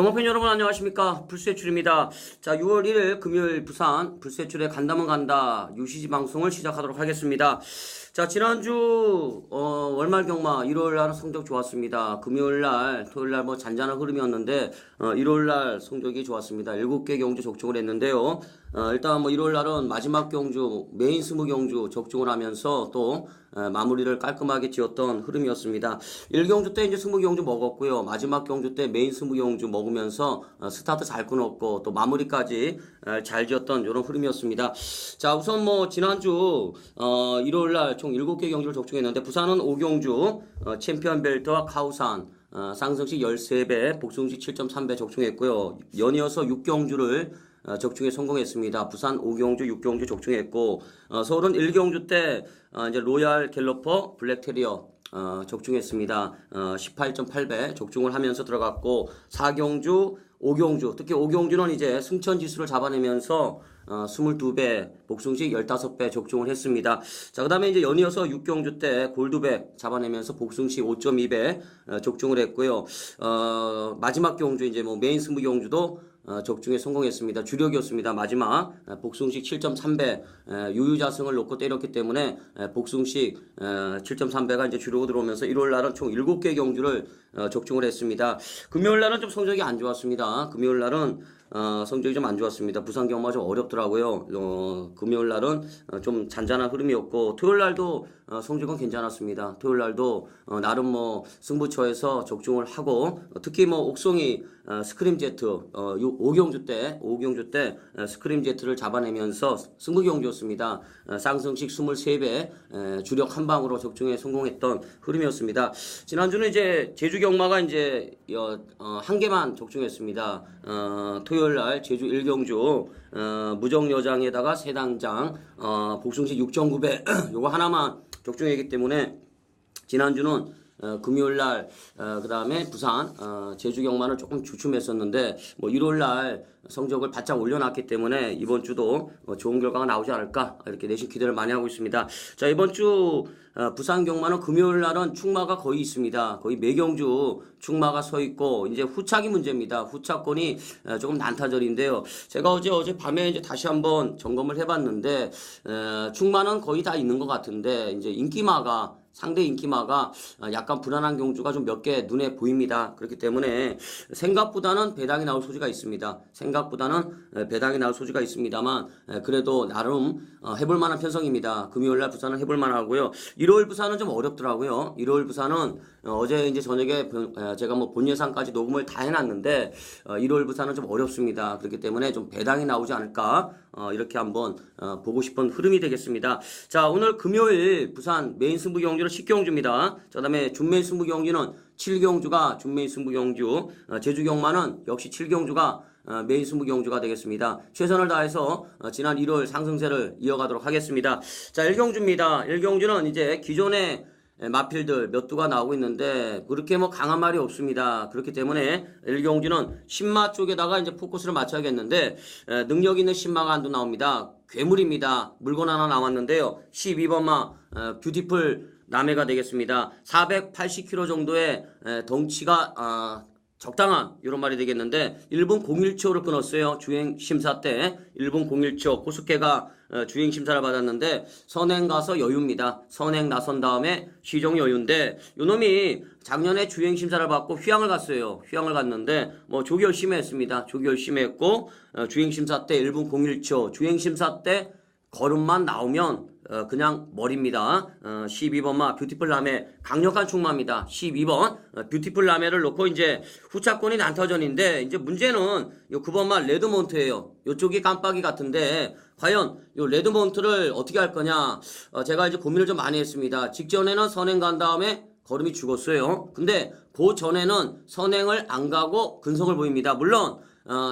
경마팬 여러분 안녕하십니까, 불세출입니다. 자, 6월 1일 금요일 부산 불세출의 간다면 간다 UCG 방송을 시작하도록 하겠습니다. 자, 지난주 월말 경마 일요일날 성적 좋았습니다. 금요일날 토요일날 뭐 잔잔한 흐름이었는데 일요일날 성적이 좋았습니다. 7개 경주 적중을 했는데요. 일단 뭐 일요일날은 마지막 경주 메인 20경주 적중을 하면서 또 마무리를 깔끔하게 지었던 흐름이었습니다. 1경주 때 이제 20경주 먹었고요. 마지막 경주 때 메인 20경주 먹으면서 스타트 잘 끊었고 또 마무리까지 잘 지었던 이런 흐름이었습니다. 자, 우선 뭐 지난주 일요일날 총 7개 경주를 적중했는데 부산은 5경주 챔피언 벨트와 카우산 상승시 13배, 복승시 7.3배 적중했고요. 연이어서 6경주를 적중에 성공했습니다. 부산 5경주, 6경주 적중했고, 서울은 1경주 때 이제 로얄 갤러퍼 블랙 테리어 적중했습니다. 18.8배 적중을 하면서 들어갔고, 4경주, 5경주, 특히 5경주는 이제 승천 지수를 잡아내면서 22배, 복승시 15배 적중을 했습니다. 자, 그 다음에 이제 연이어서 6경주 때 골드백 잡아내면서 복승시 5.2배 적중을 했고요. 마지막 경주 이제 뭐 메인 승부 경주도 적중에 성공했습니다. 주력이었습니다. 마지막 복승식 7.3배 유유자승을 놓고 때렸기 때문에 복승식 7.3배가 이제 주력으로 들어오면서 일요일 날은 총 7개 경주를 적중을 했습니다. 금요일 날은 좀 성적이 안 좋았습니다. 금요일 날은 성적이 좀 안 좋았습니다. 부산 경마가 좀 어렵더라고요. 금요일 날은 좀 잔잔한 흐름이었고 토요일 날도 성적은 괜찮았습니다. 토요일 날도 나름 뭐 승부처에서 적중을 하고 특히 뭐 옥송이 스크림 제트 5경주 때 스크림 제트를 잡아내면서 승부 경주였습니다. 상승식 23배 주력 한 방으로 적중에 성공했던 흐름이었습니다. 지난주는 이제 제주 경마가 이제 한 개만 적중했습니다. 토요일 날 제주 1경주 무정여장에다가 세당장 복승식 6.9배 요거 하나만 적중했기 때문에 지난주는 금요일날 그 다음에 부산 제주 경마는 조금 주춤했었는데 뭐 일요일날 성적을 바짝 올려놨기 때문에 이번 주도 좋은 결과가 나오지 않을까 이렇게 내심 기대를 많이 하고 있습니다. 자, 이번 주 부산 경마는 금요일날은 축마가 거의 있습니다. 거의 매경주 축마가 서 있고 이제 후착이 문제입니다. 후착권이 조금 난타전인데요. 제가 어젯밤에 이제 다시 한번 점검을 해봤는데 축마는 거의 다 있는 것 같은데 이제 상대 인기마가 약간 불안한 경주가 좀 몇 개 눈에 보입니다. 그렇기 때문에 생각보다는 배당이 나올 소지가 있습니다. 있습니다만 그래도 나름 해볼 만한 편성입니다. 금요일날 부산은 해볼 만하고요. 일요일 부산은 좀 어렵더라고요. 일요일 부산은 어제 이제 저녁에 제가 뭐 본 예상까지 녹음을 다 해놨는데 일요일 부산은 좀 어렵습니다. 그렇기 때문에 좀 배당이 나오지 않을까 이렇게 한번 보고 싶은 흐름이 되겠습니다. 자, 오늘 금요일 부산 메인 승부 경주는 10경주입니다. 그 다음에 준메인 승부 경주는 7경주가 준메인 승부 경주, 제주 경마는 역시 7경주가 메인 승부 경주가 되겠습니다. 최선을 다해서 지난 일요일 상승세를 이어가도록 하겠습니다. 자, 1경주입니다. 1경주는 이제 기존의 마필들 몇 두가 나오고 있는데 그렇게 뭐 강한 말이 없습니다. 그렇기 때문에 1경주는 신마 쪽에다가 이제 포커스를 맞춰야겠는데 능력 있는 신마가 한두 나옵니다. 괴물입니다. 물건 하나 나왔는데요. 12번마 뷰티풀 남해가 되겠습니다. 480kg 정도의 덩치가 적당한 이런 말이 되겠는데 1분 01초를 끊었어요. 주행심사 때 1분 01초 고스케가 주행심사를 받았는데 선행 가서 여유입니다. 선행 나선 다음에 시정 여유인데 요놈이 작년에 주행심사를 받고 휘양을 갔어요. 휘양을 갔는데 뭐 조기 열심히 했습니다. 조기 열심히 했고 주행심사 때 1분 01초 주행심사 때 걸음만 나오면 그냥 머리입니다. 12번마 뷰티풀 라메 강력한 충마입니다. 12번 뷰티풀 라메를 놓고 이제 후차권이 난타전인데 이제 문제는 요 9번마 레드몬트예요. 요쪽이 깜빡이 같은데 과연 요 레드몬트를 어떻게 할 거냐 제가 이제 고민을 좀 많이 했습니다. 직전에는 선행 간 다음에 걸음이 죽었어요. 근데 그 전에는 선행을 안 가고 근성을 보입니다. 물론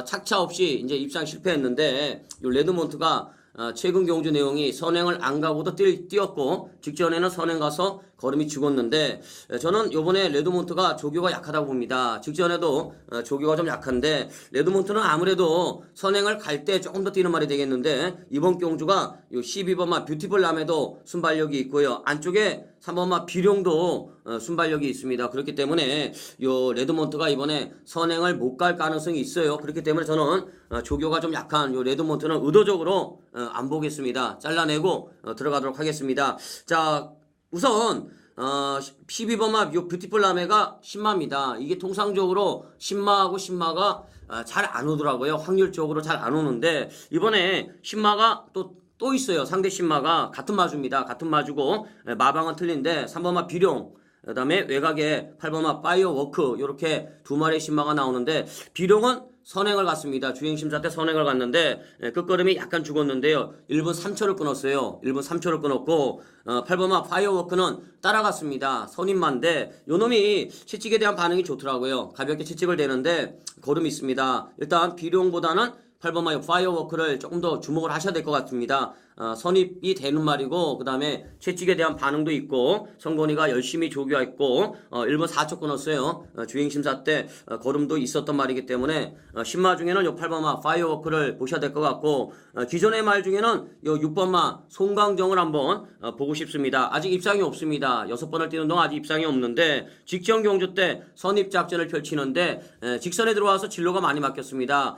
착차 없이 이제 입상 실패했는데 요 레드몬트가 최근 경주 내용이 선행을 안 가고도 뛰었고 직전에는 선행 가서 걸음이 죽었는데 저는 요번에 레드몬트가 조교가 약하다고 봅니다. 직전에도 조교가 좀 약한데 레드몬트는 아무래도 선행을 갈 때 조금 더 뛰는 말이 되겠는데 이번 경주가 요 12번마 뷰티풀 남에도 순발력이 있고요. 안쪽에 3번마 비룡도 순발력이 있습니다. 그렇기 때문에 요 레드몬트가 이번에 선행을 못 갈 가능성이 있어요. 그렇기 때문에 저는 조교가 좀 약한 요 레드몬트는 의도적으로 안 보겠습니다. 잘라내고 들어가도록 하겠습니다. 자, 우선 12번마 요 뷰티풀 라메가 신마입니다. 이게 통상적으로 신마하고 신마가 잘 안 오더라고요. 확률적으로 잘 안 오는데 이번에 신마가 또 있어요. 상대 신마가 같은 마주입니다. 같은 마주고 마방은 틀린데 3번마 비룡, 그 다음에 외곽에 8번마 파이어워크 이렇게 두 마리의 신마가 나오는데 비룡은 선행을 갔습니다. 주행심사 때 선행을 갔는데 끝걸음이 약간 죽었는데요. 1분 3초를 끊었어요. 1분 3초를 끊었고 8번마 파이어워크는 따라갔습니다. 선임만데 요놈이 채찍에 대한 반응이 좋더라고요. 가볍게 채찍을 대는데 걸음이 있습니다. 일단 비룡보다는 8번마 파이어워크를 조금 더 주목을 하셔야 될 것 같습니다. 선입이 되는 말이고 그 다음에 채찍에 대한 반응도 있고 성건이가 열심히 조교했고 1분 4초 끊었어요. 주행심사 때 걸음도 있었던 말이기 때문에 신마 중에는 요 8번마 파이어워크를 보셔야 될 것 같고 기존의 말 중에는 요 6번마 송강정을 한번 보고 싶습니다. 아직 입상이 없습니다. 6번을 뛰는 동안 아직 입상이 없는데 직전 경주 때 선입 작전을 펼치는데 직선에 들어와서 진로가 많이 막혔습니다.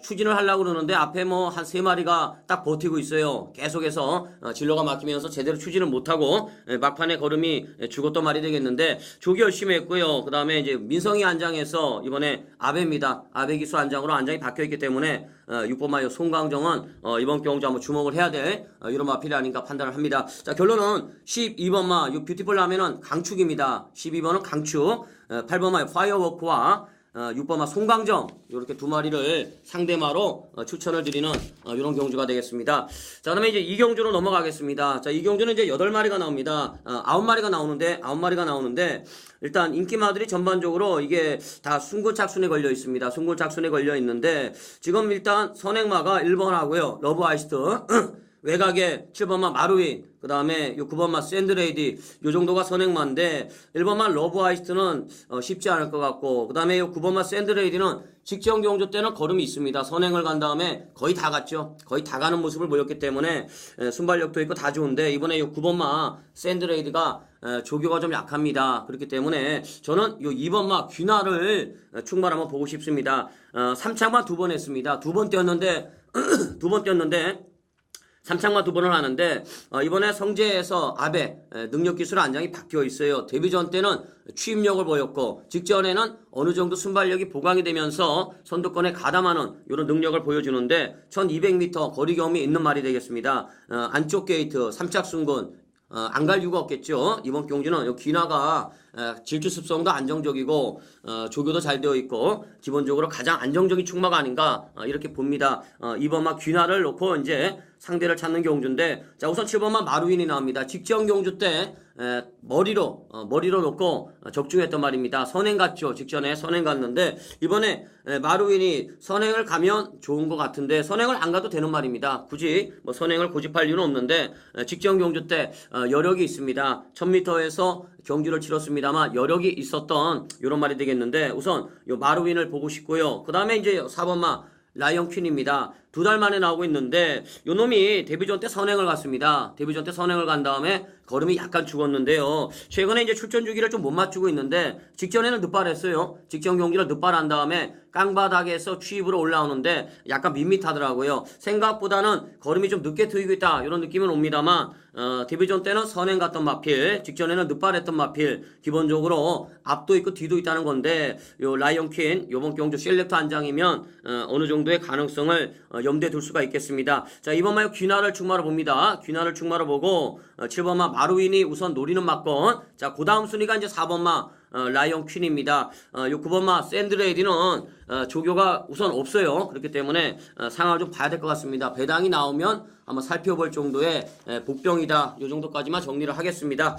추진을 하려고 그러는데 앞에 뭐 한 3마리가 딱 버티고 있어요. 계속해서 진로가 막히면서 제대로 추진을 못하고 막판에 걸음이 죽었던 말이 되겠는데 조기 열심히 했고요. 그 다음에 이제 민성이 안장에서 이번에 아베입니다. 아베 기수 안장으로 안장이 바뀌어있기 때문에 6번마요 송강정은 이번 경주 한번 주목을 해야 될 이런 마필이 아닌가 판단을 합니다. 자, 결론은 12번마 요 뷰티풀 라면은 강축입니다. 12번은 강축, 8번마의 파이어워크와 6번마 송강정 이렇게 두 마리를 상대마로 추천을 드리는 이런 경주가 되겠습니다. 자, 그다음에 이제 이 경주로 넘어가겠습니다. 자, 이 경주는 이제 8마리가 나옵니다. 9마리가 나오는데 일단 인기마들이 전반적으로 이게 다 순군착순에 걸려 있습니다. 순군착순에 걸려 있는데 지금 일단 선행마가 1번 하고요. 러브 아이스트 외곽에 7번마 마루인, 그 다음에 9번마 샌드레이디, 요 정도가 선행마인데, 1번마 러브 아이스트는 쉽지 않을 것 같고, 그 다음에 9번마 샌드레이디는 직전 경주 때는 걸음이 있습니다. 선행을 간 다음에 거의 다 갔죠. 거의 다 가는 모습을 보였기 때문에 순발력도 있고 다 좋은데, 이번에 9번마 샌드레이디가 조교가 좀 약합니다. 그렇기 때문에 저는 2번마 귀나를 충만 한번 보고 싶습니다. 3창만 2번 했습니다. 2번 뛰었는데, 3창만 2번을 하는데 이번에 성재에서 아베 능력기술 안장이 바뀌어 있어요. 데뷔전 때는 취입력을 보였고 직전에는 어느 정도 순발력이 보강이 되면서 선두권에 가담하는 이런 능력을 보여주는데 1200m 거리 경험이 있는 말이 되겠습니다. 안쪽 게이트 3착 순군 안 갈 이유가 없겠죠. 이번 경주는 귀나가 질주 습성도 안정적이고 조교도 잘 되어 있고 기본적으로 가장 안정적인 충마가 아닌가 이렇게 봅니다. 2번마 귀나를 놓고 이제 상대를 찾는 경주인데 자, 우선 7번마 마루인이 나옵니다. 직전 경주 때 머리로 놓고 적중했던 말입니다. 선행 갔죠. 직전에 선행 갔는데 이번에 마루인이 선행을 가면 좋은 것 같은데 선행을 안 가도 되는 말입니다. 굳이 뭐 선행을 고집할 이유는 없는데 직전 경주 때 여력이 있습니다. 1000m에서 경주를 치렀습니다만 여력이 있었던 이런 말이 되겠는데 우선 요 마루인을 보고 싶고요. 그 다음에 이제 4번마 라이언 퀸입니다. 2달 만에 나오고 있는데 요 놈이 데뷔전 때 선행을 갔습니다. 데뷔전 때 선행을 간 다음에 걸음이 약간 죽었는데요. 최근에 이제 출전 주기를 좀 못 맞추고 있는데 직전에는 늦발했어요. 직전 경기를 늦발한 다음에 깡바닥에서 취입으로 올라오는데 약간 밋밋하더라고요. 생각보다는 걸음이 좀 늦게 트이고 있다 이런 느낌은 옵니다만 데뷔전 때는 선행 갔던 마필, 직전에는 늦발했던 마필, 기본적으로 앞도 있고 뒤도 있다는 건데 요 라이언 퀸 요번 경주 셀렉터 한 장이면 어느 정도의 가능성을 염두에 둘 수가 있겠습니다. 자, 이번마요 귀나를 충마로 봅니다. 귀나를 충마로 보고 7번마 마루인이 우선 노리는 맞건 자, 그 다음 순위가 이제 4번마 라이언 퀸입니다. 요 9번마 샌드레이디는 조교가 우선 없어요. 그렇기 때문에 상황을 좀 봐야 될 것 같습니다. 배당이 나오면 한번 살펴볼 정도의 복병이다. 요 정도까지만 정리를 하겠습니다.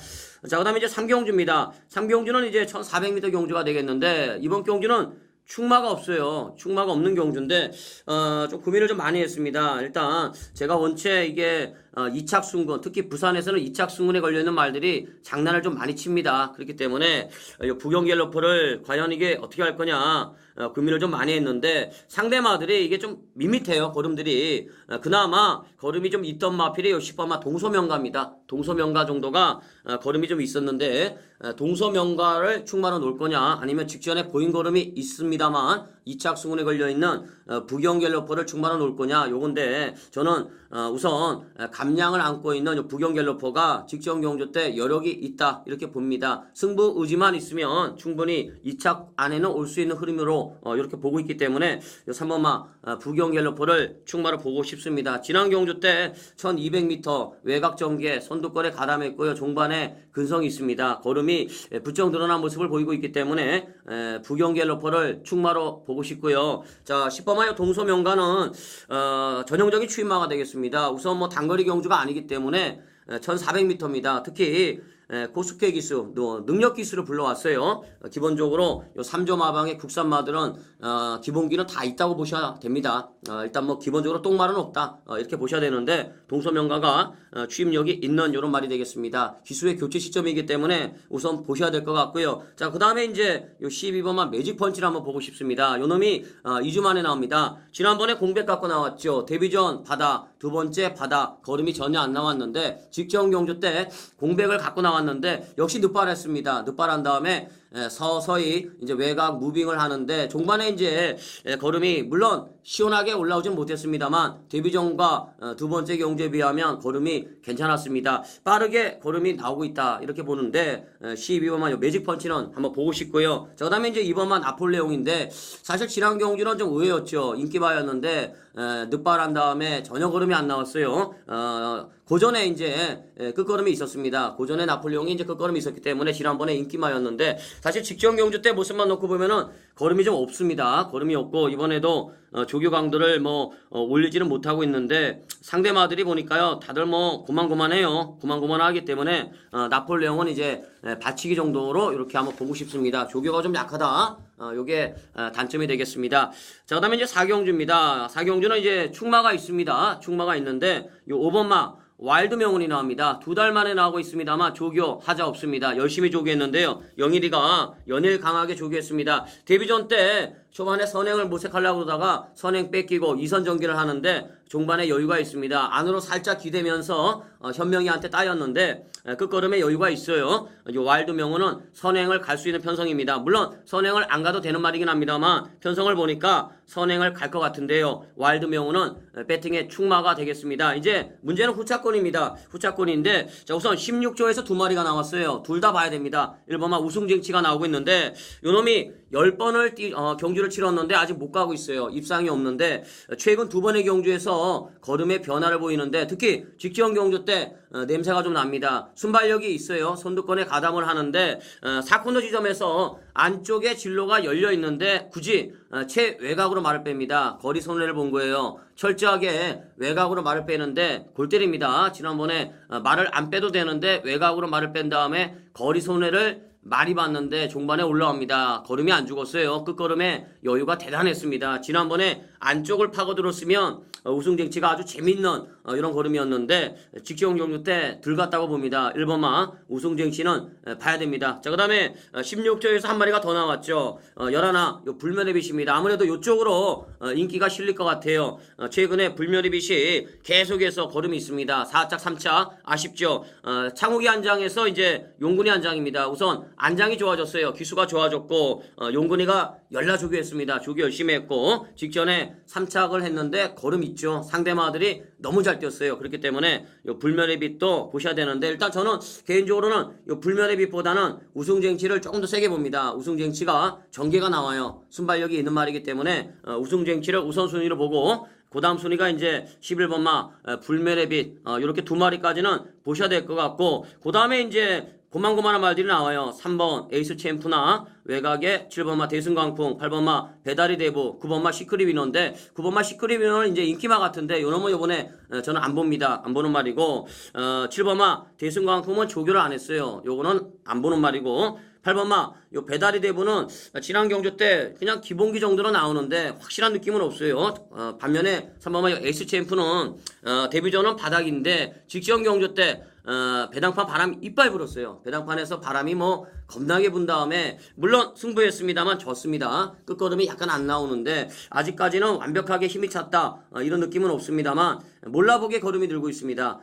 자, 그 다음에 이제 3경주입니다. 3경주는 이제 1400m 경주가 되겠는데 이번 경주는 충마가 없어요. 충마가 없는 경주인데 좀 고민을 좀 많이 했습니다. 일단 제가 원체 이게 이착순군, 특히 부산에서는 이착순군에 걸려있는 말들이 장난을 좀 많이 칩니다. 그렇기 때문에 부경갤러퍼를 과연 이게 어떻게 할 거냐 고민을 좀 많이 했는데 상대 마들이 이게 좀 밋밋해요. 걸음들이 그나마 걸음이 좀 있던 마필이 10번마 동서명가입니다. 동서명가 정도가 걸음이 좀 있었는데 동서명가를 충만으로 놓을 거냐 아니면 직전에 보인 걸음이 있습니다만 이착순군에 걸려있는 부경갤러퍼를 충만으로 놓을 거냐 요건데 저는 우선 감량을 안고 있는 부경갤러퍼가 직전 경주 때 여력이 있다 이렇게 봅니다. 승부 의지만 있으면 충분히 2착 안에는 올 수 있는 흐름으로 이렇게 보고 있기 때문에 3번마 부경갤러퍼를 충만으로 보고 싶습니다. 지난 경주 때 1200m 외곽 전개 선두권에 가담했고요. 종반에 근성이 있습니다. 걸음이 부쩍 늘어난 모습을 보이고 있기 때문에 부경갤러퍼를 충마로 보고 싶고요. 자, 10번마의 동서명가는 전형적인 추임마가 되겠습니다. 우선 뭐 단거리 경주가 아니기 때문에 1400m입니다. 특히 고속회 기수, 능력 기수를 불러왔어요. 기본적으로 요 3조 마방의 국산마들은 기본기는 다 있다고 보셔야 됩니다. 일단 뭐 기본적으로 똥말은 없다 이렇게 보셔야 되는데 동서명가가 취임력이 있는 이런 말이 되겠습니다. 기수의 교체 시점이기 때문에 우선 보셔야 될 것 같고요. 자, 그 다음에 이제 요 12번만 매직 펀치를 한번 보고 싶습니다. 요 놈이 2주 만에 나옵니다. 지난번에 공백 갖고 나왔죠. 데뷔전 바다, 두 번째 바다, 걸음이 전혀 안 나왔는데 직전 경주 때 공백을 갖고 나왔는데 역시 늦발했습니다. 늦발한 다음에 서서히 이제 외곽 무빙을 하는데 종반에 이제 걸음이 물론 시원하게 올라오진 못했습니다만 데뷔전과 두 번째 경주에 비하면 걸음이 괜찮았습니다. 빠르게 걸음이 나오고 있다 이렇게 보는데 12번만 매직 펀치는 한번 보고 싶고요. 자, 그다음에 이제 2번만 나폴레옹인데 사실 지난 경주는 좀 의외였죠. 인기바였는데 늦발한 다음에 전혀 걸음이 안 나왔어요. 고전에 이제 끝걸음이 있었습니다. 고전에 나폴레옹이 이제 끝걸음이 있었기 때문에 지난번에 인기마였는데 사실 직전 경주 때 모습만 놓고 보면은 걸음이 좀 없습니다. 걸음이 없고 이번에도 조교 강도를 뭐 올리지는 못하고 있는데 상대마들이 보니까요 다들 뭐 고만고만해요. 고만고만하기 때문에 나폴레옹은 이제 받치기 정도로 이렇게 한번 보고 싶습니다. 조교가 좀 약하다. 요게 단점이 되겠습니다. 자, 그다음에 이제 4경주입니다. 4경주는 이제 충마가 있습니다. 충마가 있는데 요 5번마 와일드 명운이 나옵니다. 2달 만에 나오고 있습니다만 조교 하자 없습니다. 열심히 조교했는데요. 영일이가 연일 강하게 조교했습니다. 데뷔전 때 초반에 선행을 모색하려고 그러다가 선행 뺏기고 2선 전기를 하는데 종반에 여유가 있습니다. 안으로 살짝 기대면서 현명이한테 따였는데 끝걸음에 여유가 있어요. 와일드 명운은 선행을 갈 수 있는 편성입니다. 물론 선행을 안 가도 되는 말이긴 합니다만 편성을 보니까 선행을 갈 것 같은데요. 와일드 명운은 배팅의 충마가 되겠습니다. 이제 문제는 후차권입니다. 후차권인데 자, 우선 16조에서 2마리가 나왔어요. 둘 다 봐야 됩니다. 1번만 우승쟁치가 나오고 있는데 요놈이 10번을 경주를 치렀는데 아직 못 가고 있어요. 입상이 없는데 최근 2번의 경주에서 걸음의 변화를 보이는데 특히 직전 경주 때 냄새가 좀 납니다. 순발력이 있어요. 선두권에 가담을 하는데 4코너 지점에서 안쪽에 진로가 열려 있는데 굳이 최외곽으로 말을 뺍니다. 거리 손해를 본 거예요. 철저하게 외곽으로 말을 빼는데 골 때립니다. 지난번에 말을 안 빼도 되는데 외곽으로 말을 뺀 다음에 거리 손해를 많이 봤는데 종반에 올라옵니다. 걸음이 안 죽었어요. 끝걸음에 여유가 대단했습니다. 지난번에 안쪽을 파고들었으면 우승쟁치가 아주 재밌는 이런 걸음이었는데 직전 경주 때 들갔다고 봅니다. 1번마 우승쟁치는 봐야 됩니다. 자, 그 다음에 16조에서 한 마리가 더 나왔죠. 11 불면의 빛입니다. 아무래도 이쪽으로 인기가 실릴 것 같아요. 최근에 불면의 빛이 계속해서 걸음이 있습니다. 4착 3착 아쉽죠. 창욱이 안장에서 이제 용군이 안장입니다. 우선 안장이 좋아졌어요. 기수가 좋아졌고 용군이가 연라 조교했습니다. 조교 열심히 했고 직전에 3착을 했는데 걸음 있죠. 상대마들이 너무 잘 뛰었어요. 그렇기 때문에 요 불면의 빛도 보셔야 되는데 일단 저는 개인적으로는 요 불면의 빛보다는 우승쟁치를 조금 더 세게 봅니다. 우승쟁치가 전개가 나와요. 순발력이 있는 말이기 때문에 우승쟁치를 우선순위로 보고 그 다음 순위가 이제 11번마 불면의 빛 이렇게 2마리까지는 보셔야 될 것 같고 그 다음에 이제 고만고만한 말들이 나와요. 3번 에이스 챔프나 외곽에 7번마 대승광풍, 8번마 배다리 대부, 9번마 시크릿 위너인데 9번마 시크릿 위너는 이제 인기마 같은데 요놈은 요번에 저는 안 봅니다. 안 보는 말이고 7번마 대승광풍은 조교를 안 했어요. 요거는 안 보는 말이고 8번마 요 배달이 대부는 지난 경주 때 그냥 기본기 정도로 나오는데 확실한 느낌은 없어요. 반면에 3번마 요 에이스 챔프는 데뷔전은 바닥인데 직전 경주 때 배당판 바람이 이빨 불었어요. 배당판에서 바람이 뭐 겁나게 분 다음에 물론 승부했습니다만 졌습니다. 끝걸음이 약간 안 나오는데 아직까지는 완벽하게 힘이 찼다 이런 느낌은 없습니다만 몰라보게 걸음이 늘고 있습니다.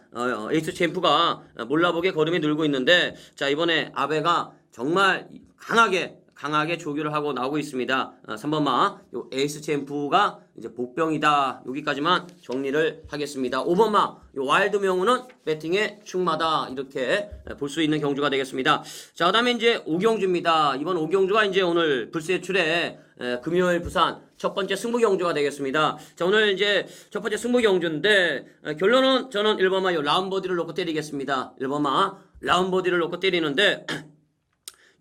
에이스 챔프가 몰라보게 걸음이 늘고 있는데 자 이번에 아베가 정말 강하게 조교를 하고 나오고 있습니다. 3번마 요 에이스 챔프가 이제 복병이다. 여기까지만 정리를 하겠습니다. 5번마 요 와일드 명우는 배팅에 충마다 이렇게 볼 수 있는 경주가 되겠습니다. 자 그다음에 이제 오경주입니다. 이번 오경주가 이제 오늘 불세출의 금요일 부산 첫 번째 승부 경주가 되겠습니다. 자 오늘 이제 첫 번째 승부 경주인데 결론은 저는 1번마 요 라운버디를 놓고 때리겠습니다. 1번마 라운버디를 놓고 때리는데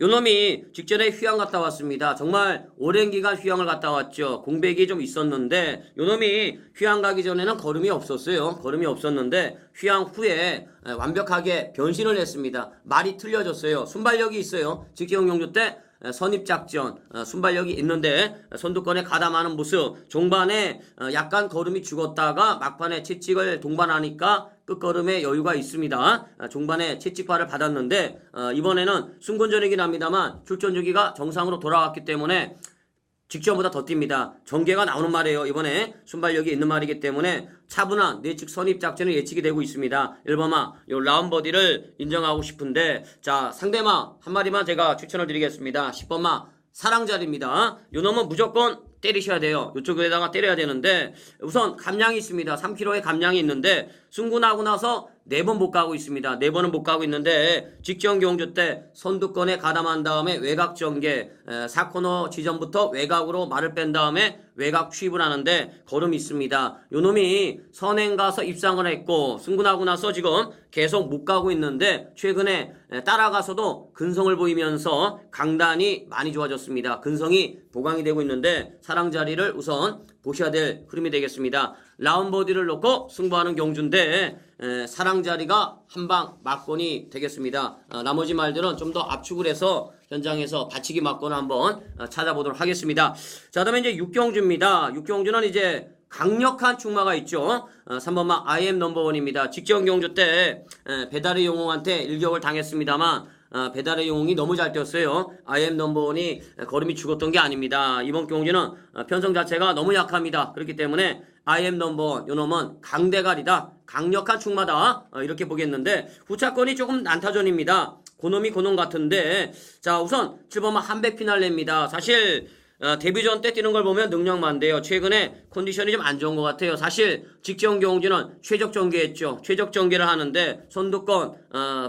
요놈이 직전에 휴양 갔다 왔습니다. 정말 오랜 기간 휴양을 갔다 왔죠. 공백이 좀 있었는데 요놈이 휴양 가기 전에는 걸음이 없었어요. 걸음이 없었는데 휴양 후에 완벽하게 변신을 했습니다. 말이 틀려졌어요. 순발력이 있어요. 직전 경주 때 선입작전 순발력이 있는데 선두권에 가담하는 모습 종반에 약간 걸음이 죽었다가 막판에 채찍을 동반하니까 끝걸음에 여유가 있습니다. 종반에 채찍발을 받았는데 이번에는 승권전이긴 합니다만 출전 주기가 정상으로 돌아왔기 때문에 직전보다 더 뜁니다. 전개가 나오는 말이에요. 이번에 순발력이 있는 말이기 때문에 차분한 내측 선입작전이 예측이 되고 있습니다. 1번마 요 라운버디를 인정하고 싶은데 자 상대마 한 마리만 제가 추천을 드리겠습니다. 10번마 사랑자리입니다. 요 놈은 무조건 때리셔야 돼요. 이쪽에다가 때려야 되는데 우선 감량이 있습니다. 3kg의 감량이 있는데 승부 나고 나서 4번 못 가고 있습니다. 4번은 못 가고 있는데 직전 경주 때 선두권에 가담한 다음에 외곽 전개 4코너 지점부터 외곽으로 말을 뺀 다음에 외곽 취입을 하는데 걸음이 있습니다. 요놈이 선행 가서 입상을 했고 승부 나고 나서 지금 계속 못 가고 있는데 최근에 따라가서도 근성을 보이면서 강단이 많이 좋아졌습니다. 근성이 보강이 되고 있는데 사랑자리를 우선 보셔야 될 흐름이 되겠습니다. 라운버디를 놓고 승부하는 경주인데 사랑자리가 한방 막권이 되겠습니다. 나머지 말들은 좀 더 압축을 해서 현장에서 받치기 막권을 한번 찾아보도록 하겠습니다. 자, 그다음에 이제 6경주입니다. 6경주는 이제 강력한 충마가 있죠. 3번마 IM 넘버원입니다. 직전 경주 때 배달의 영웅한테 일격을 당했습니다만 배달의 영웅이 너무 잘 뛰었어요. IM 넘버원이 걸음이 죽었던 게 아닙니다. 이번 경주는 편성 자체가 너무 약합니다. 그렇기 때문에 IM 넘버원 요놈은 강대가리다. 강력한 충마다. 이렇게 보겠는데 후차권이 조금 난타전입니다. 고놈이 고놈 같은데 자 우선 7번마 한백 피날레입니다. 사실 데뷔전 때 뛰는 걸 보면 능력만돼요. 최근에 컨디션이 좀 안 좋은 것 같아요. 사실 직전 경주는 최적 전개했죠. 최적 전개를 하는데 선두권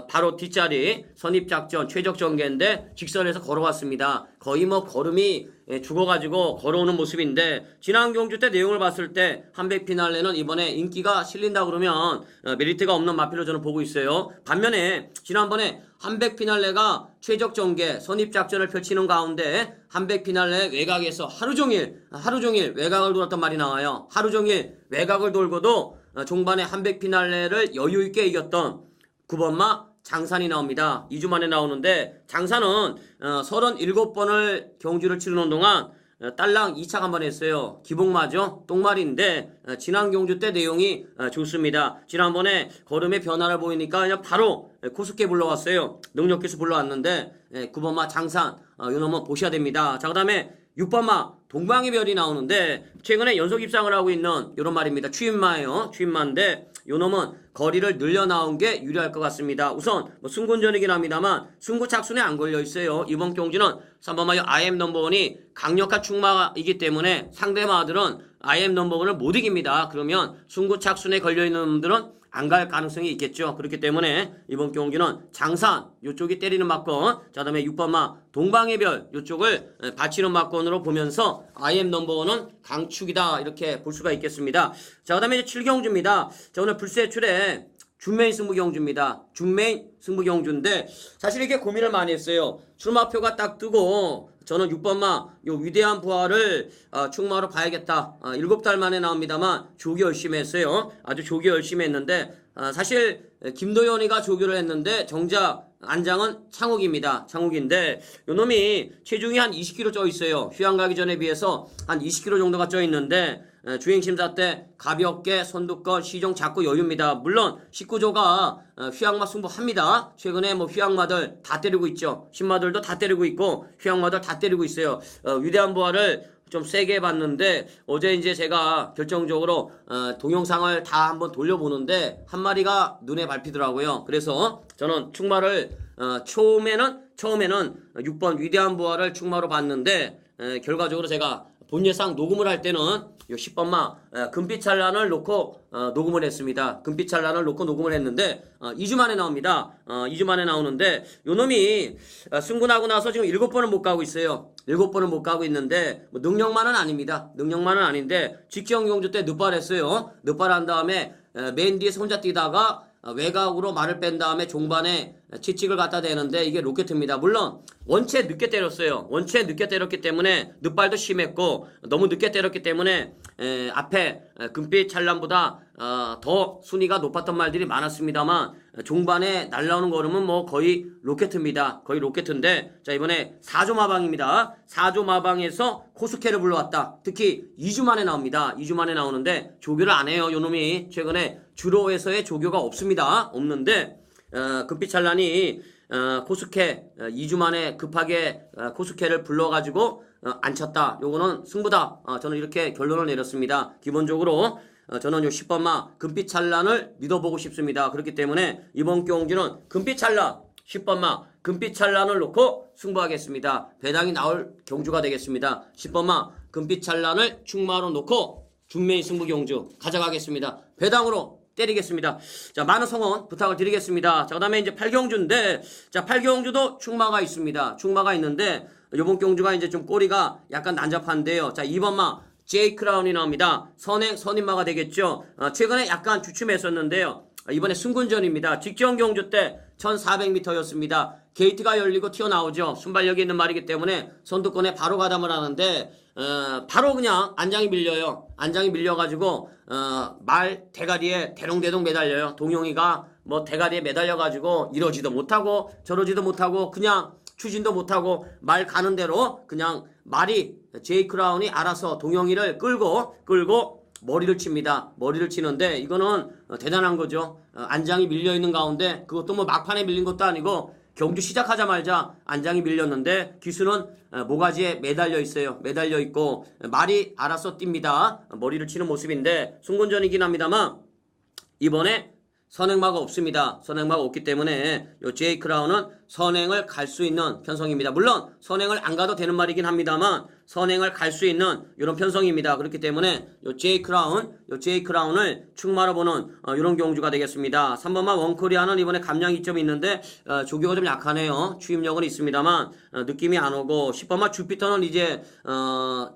바로 뒷자리 선입작전 최적 전개인데 직선에서 걸어왔습니다. 거의 뭐 걸음이 죽어가지고 걸어오는 모습인데 지난 경주 때 내용을 봤을 때 한백 피날레는 이번에 인기가 실린다 그러면 메리트가 없는 마필로 저는 보고 있어요. 반면에 지난번에 한백 피날레가 최적 전개 선입작전을 펼치는 가운데 한백 피날레 외곽에서 하루 종일 외곽을 돌았던 말이 나와요. 하루 종일 외곽을 돌고도 종반에 한백 피날레를 여유 있게 이겼던 9번마 장산이 나옵니다. 2주 만에 나오는데 장산은 37번을 경주를 치르는 동안 딸랑 2착 한 번 했어요. 기복마죠. 똥말인데 지난 경주 때 내용이 좋습니다. 지난번에 걸음의 변화를 보이니까 그냥 바로 코스케 불러왔어요. 능력기수 불러왔는데 9번마 장산 요놈은 보셔야 됩니다. 자 그다음에 6번마 동방의 별이 나오는데 최근에 연속 입상을 하고 있는 요런 말입니다. 추임마예요. 추임마인데 요놈은 거리를 늘려 나온 게 유리할 것 같습니다. 우선 뭐 승군전이긴 합니다만 승구 착순에 안 걸려 있어요. 이번 경주는 3번마 IM 넘버원이 강력한 충마이기 때문에 상대마들은 IM 넘버원을 못 이깁니다. 그러면 승구 착순에 걸려 있는 놈들은 안 갈 가능성이 있겠죠. 그렇기 때문에 이번 경기는 장산 요쪽이 때리는 막권 자 다음에 6번마 동방의 별 요쪽을 받치는 막권으로 보면서 IM 넘버원은 강축이다 이렇게 볼 수가 있겠습니다. 자 그다음에 이제 7경주입니다. 자 오늘 불세출에 준메인 승부 경주입니다. 준메인 승부 경주인데 사실 이게 고민을 많이 했어요. 출마표가 딱 뜨고 저는 6번마 요 위대한 부활을 충마로 봐야겠다. 7달 만에 나옵니다만 조기 열심히 했어요. 아주 조기 열심히 했는데 사실 김도현이가 조교를 했는데 정작 안장은 창욱입니다. 창욱인데 요 놈이 체중이 한 20kg 쪄 있어요. 휴양 가기 전에 비해서 한 20kg 정도가 쪄 있는데 주행심사 때 가볍게 선두권 시종 잡고 여유입니다. 물론 19조가 휴양마 승부합니다. 최근에 뭐 휴양마들 다 때리고 있죠. 신마들도 다 때리고 있고 휴양마들 다 때리고 있어요. 위대한 부하를 좀 세게 해봤는데 어제 이제 제가 결정적으로 동영상을 다 한번 돌려보는데 한 마리가 눈에 밟히더라고요. 그래서 저는 충마를 처음에는 6번 위대한 부하를 충마로 봤는데 결과적으로 제가 본 예상 녹음을 할 때는 요 10번마 금빛 찬란을 놓고 녹음을 했습니다. 금빛 찬란을 놓고 녹음을 했는데 2주 만에 나옵니다. 2주 만에 나오는데 요 놈이 승분하고 나서 지금 7번을 못 가고 있어요. 7번을 못 가고 있는데 뭐 능력만은 아닙니다. 능력만은 아닌데 직경 경주 때 늑발했어요. 늑발한 다음에 맨 뒤에서 혼자 뛰다가 외곽으로 말을 뺀 다음에 종반에 치칙을 갖다 대는데 이게 로켓입니다. 물론 원체 늦게 때렸어요. 원체 늦게 때렸기 때문에 늑발도 심했고 너무 늦게 때렸기 때문에 앞에 금빛 찬란보다 더 순위가 높았던 말들이 많았습니다만 종반에 날라오는 걸음은 뭐 거의 로켓입니다. 거의 로켓인데 자 이번에 4조 마방입니다. 4조 마방에서 코스케를 불러왔다. 특히 2주 만에 나옵니다. 2주 만에 나오는데 조교를 안 해요. 요놈이 최근에 주로에서의 조교가 없습니다. 없는데 금빛 찬란이 코스케 2주 만에 급하게 코스케를 불러가지고 안 쳤다. 요거는 승부다. 저는 이렇게 결론을 내렸습니다. 기본적으로 저는 요 10번마 금빛 찬란을 믿어보고 싶습니다. 그렇기 때문에 이번 경기는 금빛 찬란 10번마 금빛 찬란을 놓고 승부하겠습니다. 배당이 나올 경주가 되겠습니다. 10번마 금빛 찬란을 충마로 놓고 중매인 승부 경주 가져가겠습니다. 배당으로 때리겠습니다. 자, 많은 성원 부탁을 드리겠습니다. 자, 그 다음에 이제 8경주인데, 자, 8경주도 충마가 있습니다. 충마가 있는데, 요번 경주가 이제 좀 꼬리가 약간 난잡한데요. 자, 2번마, 제이 크라운이 나옵니다. 선임마가 되겠죠. 최근에 약간 주춤했었는데요. 이번에 승군전입니다. 직전 경주 때 1400m였습니다. 게이트가 열리고 튀어나오죠. 순발력이 있는 말이기 때문에 선두권에 바로 가담을 하는데, 바로 그냥 안장이 밀려요. 안장이 밀려가지고 말 대가리에 대롱대롱 매달려요. 동영이가 뭐 대가리에 매달려가지고 이러지도 못하고 저러지도 못하고 그냥 추진도 못하고 말 가는 대로 그냥 말이 제이 크라운이 알아서 동영이를 끌고 머리를 칩니다. 머리를 치는데 이거는 대단한 거죠. 안장이 밀려있는 가운데 그것도 뭐 막판에 밀린 것도 아니고 경주 시작하자마자 안장이 밀렸는데 기수는 모가지에 매달려 있어요. 매달려 있고 말이 알아서 뜁니다. 머리를 치는 모습인데 승군전이긴 합니다만 이번에 선행마가 없습니다. 선행마가 없기 때문에 요 제이 크라운은 선행을 갈 수 있는 편성입니다. 물론 선행을 안 가도 되는 말이긴 합니다만 선행을 갈 수 있는 이런 편성입니다. 그렇기 때문에 요 제이 크라운을 충마로 보는 이런 경주가 되겠습니다. 3번마 원코리아는 이번에 감량 이점이 있는데 조교가 좀 약하네요. 추임력은 있습니다만 느낌이 안 오고 10번마 주피터는 이제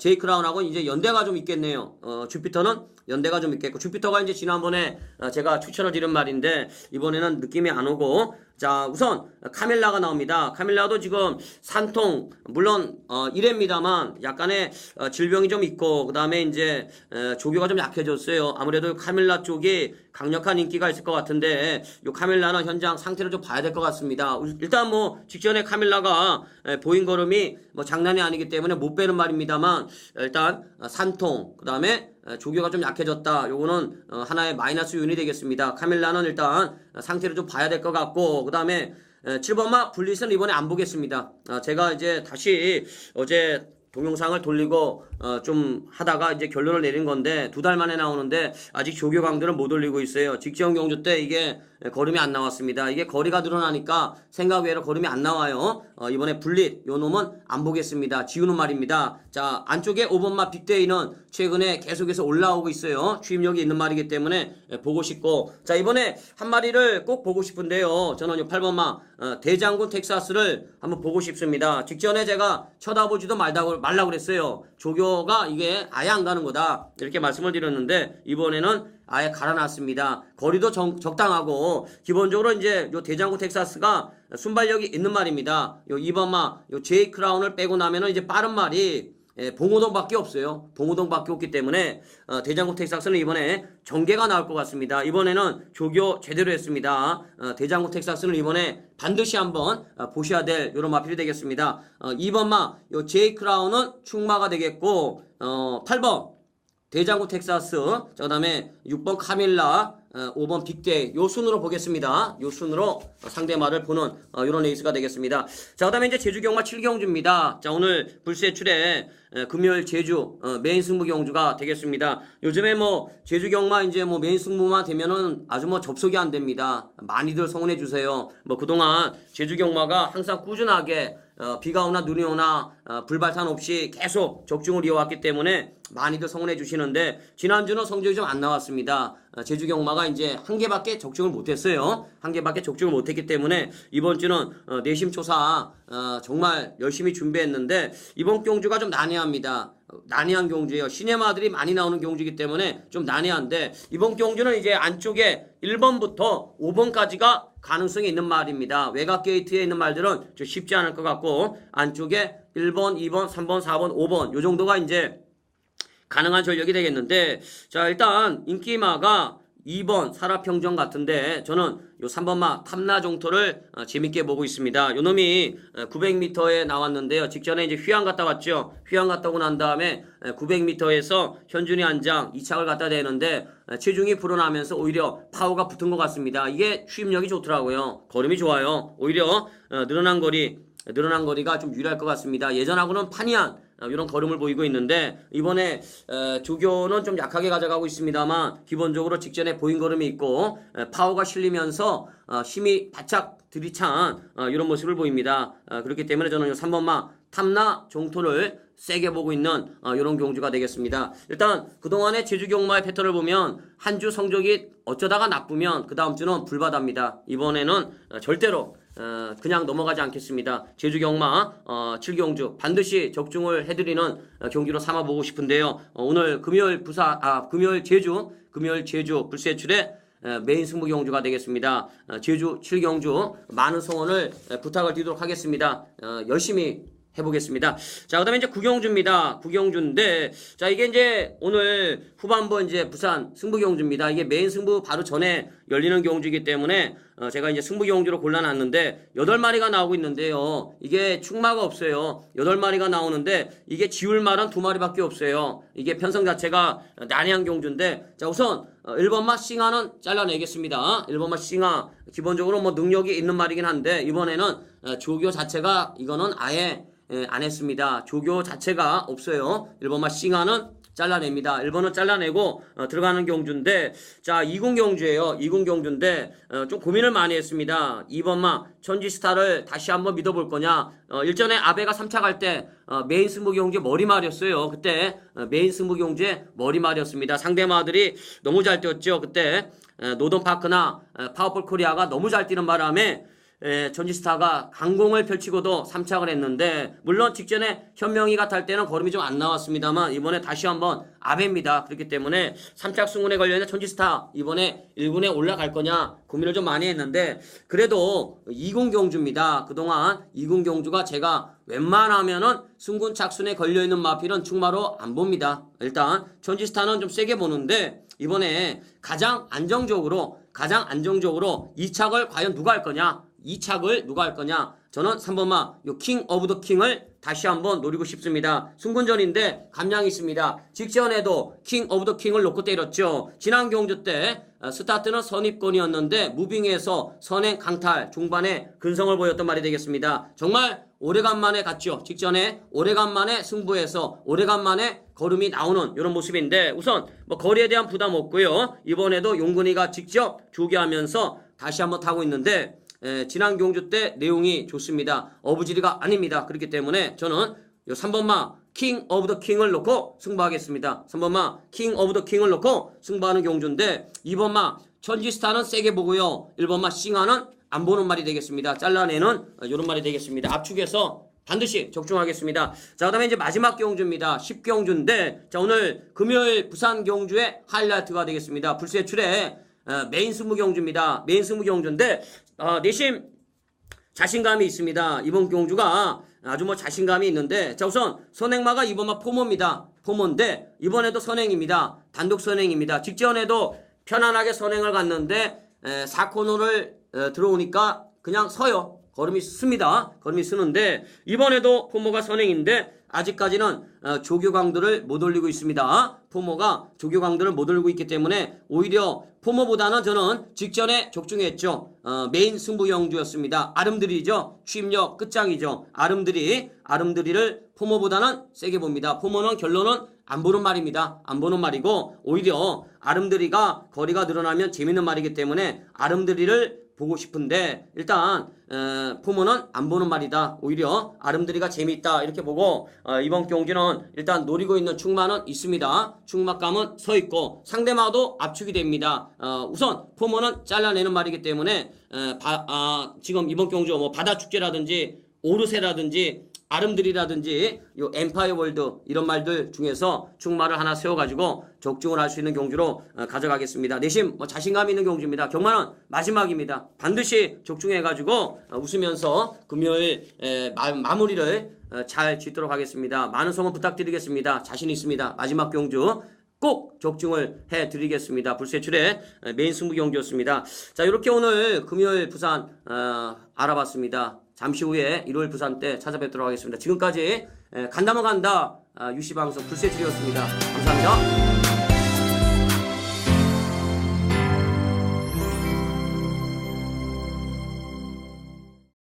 제이 크라운하고 이제 연대가 좀 있겠네요. 주피터는 연대가 좀 있겠고 주피터가 이제 지난번에 제가 추천을 드린 말인데 이번에는 느낌이 안 오고 자 우선 카밀라가 나옵니다. 카밀라도 지금 산통 물론 1회입니다만 약간의 질병이 좀 있고 그 다음에 이제 조교가 좀 약해졌어요. 아무래도 카밀라 쪽이 강력한 인기가 있을 것 같은데 요 카밀라는 현장 상태를 좀 봐야 될 것 같습니다. 일단 뭐 직전에 카밀라가 보인 걸음이 뭐 장난이 아니기 때문에 못 빼는 말입니다만 일단 산통 그 다음에 조교가 좀 약해졌다. 요거는 하나의 마이너스 요인이 되겠습니다. 카밀라는 일단 상태를 좀 봐야 될 것 같고 그 다음에 7번마 블릿은 이번에 안 보겠습니다. 제가 이제 다시 어제 동영상을 돌리고 좀 하다가 이제 결론을 내린 건데 2달 만에 나오는데 아직 조교 강도를 못 올리고 있어요. 직전 경주 때 이게 걸음이 안 나왔습니다. 이게 거리가 늘어나니까 생각 외로 걸음이 안 나와요. 이번에 블릿 요 놈은 안 보겠습니다. 지우는 말입니다. 자 안쪽에 5번마 빅데이는 최근에 계속해서 올라오고 있어요. 추임력이 있는 말이기 때문에 보고 싶고 자 이번에 한 마리를 꼭 보고 싶은데요. 저는 요 8번마 대장군 텍사스를 한번 보고 싶습니다. 직전에 제가 쳐다보지도 말라고 그랬어요. 조교가 이게 아예 안 가는 거다 이렇게 말씀을 드렸는데 이번에는 아예 갈아놨습니다. 거리도 적당하고 기본적으로 이제 요 대장군 텍사스가 순발력이 있는 말입니다. 요 2번마 요 제이 크라운을 빼고 나면은 이제 빠른 말이 봉오동밖에 없어요. 봉오동밖에 없기 때문에 대장구 텍사스는 이번에 정계가 나올 것 같습니다. 이번에는 조교 제대로 했습니다. 대장구 텍사스는 이번에 반드시 한번 보셔야 될 이런 마필이 되겠습니다. 2번 마 요 제이 크라운은 충마가 되겠고 8번 대장구 텍사스, 자 그다음에 6번 카밀라, 5번 빅데이 요 순으로 보겠습니다. 요 순으로 상대마를 보는 이런 레이스가 되겠습니다. 자 그다음에 이제 제주 경마 7경주입니다. 자 오늘 불세출에 금요일 제주 메인 승부 경주가 되겠습니다. 요즘에 뭐 제주 경마 이제 뭐 메인 승부만 되면은 아주 뭐 접속이 안 됩니다. 많이들 성원해 주세요. 뭐 그동안 제주 경마가 항상 꾸준하게 비가 오나 눈이 오나 불발산 없이 계속 적중을 이어왔기 때문에 많이들 성원해 주시는데 지난주는 성적이 좀 안 나왔습니다. 제주 경마가 이제 한 개밖에 적중을 못했어요. 한 개밖에 적중을 못했기 때문에 이번 주는 내심초사 정말 열심히 준비했는데 이번 경주가 좀 난해합니다. 난해한 경주예요. 시네마들이 많이 나오는 경주이기 때문에 좀 난해한데 이번 경주는 이제 안쪽에 1번부터 5번까지가 가능성이 있는 말입니다. 외곽 게이트에 있는 말들은 좀 쉽지 않을 것 같고 안쪽에 1번, 2번, 3번, 4번, 5번 요 정도가 이제 가능한 전력이 되겠는데 자 일단 인기마가 2번 사라평정 같은데 저는 요 3번마 탐나종토를 재밌게 보고 있습니다. 요 놈이 900m에 나왔는데요. 직전에 이제 휘양 갔다 왔죠. 휘양 갔다 오고 난 다음에 900m에서 현준이 한장 2착을 갖다 대는데 체중이 불어나면서 오히려 파워가 붙은 것 같습니다. 이게 추임력이 좋더라고요. 걸음이 좋아요. 오히려 늘어난 거리가 좀 유리할 것 같습니다. 예전하고는 판이한 이런 걸음을 보이고 있는데 이번에 조교는 좀 약하게 가져가고 있습니다만 기본적으로 직전에 보인 걸음이 있고 파워가 실리면서 힘이 바짝 들이찬 이런 모습을 보입니다. 그렇기 때문에 저는 3번마 탐나 종토를 세게 보고 있는 이런 경주가 되겠습니다. 일단 그동안의 제주 경마의 패턴을 보면 한 주 성적이 어쩌다가 나쁘면 그 다음 주는 불바다입니다. 이번에는 절대로 그냥 넘어가지 않겠습니다. 제주 경마 7경주 반드시 적중을 해드리는 경기로 삼아보고 싶은데요. 오늘 금요일 제주 불세출의 메인 승부 경주가 되겠습니다. 제주 7경주 많은 성원을 부탁을 드리도록 하겠습니다. 열심히 해보겠습니다. 자, 그 다음에 이제 구경주입니다. 구경주인데, 자, 이게 이제 오늘 후반부 이제 부산 승부 경주입니다. 이게 메인 승부 바로 전에 열리는 경주이기 때문에, 제가 이제 승부 경주로 골라놨는데, 8마리가 나오고 있는데요. 이게 충마가 없어요. 8마리가 나오는데, 이게 지울 말은 2마리밖에 없어요. 이게 편성 자체가 난해한 경주인데, 자, 우선, 1번마 싱하는 잘라내겠습니다. 1번마 싱하. 기본적으로 뭐 능력이 있는 말이긴 한데, 이번에는 조교 자체가 이거는 아예 안 했습니다. 조교 자체가 없어요. 1번마 싱하는 잘라냅니다. 1번은 잘라내고 들어가는 경주인데 자 2군 경주예요. 2군 경주인데 좀 고민을 많이 했습니다. 2번마 천지스타를 다시 한번 믿어볼 거냐. 일전에 아베가 3차 갈 때 메인 승부 경주에 머리말이었어요. 그때 메인 승부 경주에 머리말이었습니다. 상대마들이 너무 잘 뛰었죠. 그때 노던파크나 파워풀 코리아가 너무 잘 뛰는 바람에 전지스타가 강공을 펼치고도 3착을 했는데 물론 직전에 현명이가 탈 때는 걸음이 좀 안 나왔습니다만 이번에 다시 한번 아베입니다. 그렇기 때문에 3착 승운에 걸려있는 전지스타 이번에 1군에 올라갈 거냐 고민을 좀 많이 했는데 그래도 2군 경주입니다. 그동안 2군 경주가 제가 웬만하면은 승군 착순에 걸려있는 마필은 충마로 안 봅니다. 일단 전지스타는 좀 세게 보는데 이번에 가장 안정적으로 2착을 과연 누가 할 거냐 2착을 누가 할 거냐 저는 3번마 요 킹 오브 더 킹을 다시 한번 노리고 싶습니다. 승군전인데 감량이 있습니다. 직전에도 킹 오브 더 킹을 놓고 때렸죠. 지난 경주 때 스타트는 선입권이었는데 무빙에서 선행 강탈 중반에 근성을 보였던 말이 되겠습니다. 정말 오래간만에 갔죠. 직전에 오래간만에 승부에서 오래간만에 걸음이 나오는 이런 모습인데 우선 뭐 거리에 대한 부담 없고요. 이번에도 용근이가 직접 조기하면서 다시 한번 타고 있는데 지난 경주 때 내용이 좋습니다. 어부지리가 아닙니다. 그렇기 때문에 저는 요 3번마 킹 오브 더 킹을 놓고 승부하겠습니다. 3번마 킹 오브 더 킹을 놓고 승부하는 경주인데 2번마 천지스타는 세게 보고요. 1번마 싱하는 안 보는 말이 되겠습니다. 잘라내는 이런 말이 되겠습니다. 압축해서 반드시 적중하겠습니다. 자, 그 다음에 이제 마지막 경주입니다. 10경주인데 자 오늘 금요일 부산 경주의 하이라이트가 되겠습니다. 불세출의 메인 승부 경주입니다. 메인 승부 경주인데 내심 자신감이 있습니다. 이번 경주가 아주 뭐 자신감이 있는데, 자, 우선 선행마가 이번마 포모입니다. 포모인데 이번에도 선행입니다. 단독 선행입니다. 직전에도 편안하게 선행을 갔는데 4코너를 들어오니까 그냥 서요. 걸음이 씁니다. 걸음이 쓰는데 이번에도 포모가 선행인데 아직까지는 조교강도를 못 올리고 있습니다. 포모가 조교강도를 못 올리고 있기 때문에 오히려 포모보다는 저는 직전에 적중했죠. 메인 승부영주였습니다. 아름드리죠. 취임력 끝장이죠. 아름드리를 포모보다는 세게 봅니다. 포모는 결론은 안 보는 말입니다. 안 보는 말이고 오히려 아름드리가 거리가 늘어나면 재밌는 말이기 때문에 아름드리를 보고 싶은데 일단 포모는 안 보는 말이다. 오히려 아름드리가 재미있다 이렇게 보고 이번 경기는 일단 노리고 있는 충마는 있습니다. 충마감은 서 있고 상대마도 압축이 됩니다. 우선 포모는 잘라내는 말이기 때문에 지금 이번 경주 뭐 바다축제라든지 오르세라든지 아름드리라든지 요 엠파이어 월드 이런 말들 중에서 충마를 하나 세워가지고 적중을 할 수 있는 경주로 가져가겠습니다. 내심 뭐 자신감 있는 경주입니다. 경마는 마지막입니다. 반드시 적중해가지고 웃으면서 금요일 마무리를 잘 짓도록 하겠습니다. 많은 성원 부탁드리겠습니다. 자신 있습니다. 마지막 경주 꼭 적중을 해드리겠습니다. 불세출의 메인 승부 경주였습니다. 자, 이렇게 오늘 금요일 부산 알아봤습니다. 잠시 후에 일요일 부산 때 찾아뵙도록 하겠습니다. 지금까지 간다면 간다 유시방송 불세출이었습니다. 감사합니다.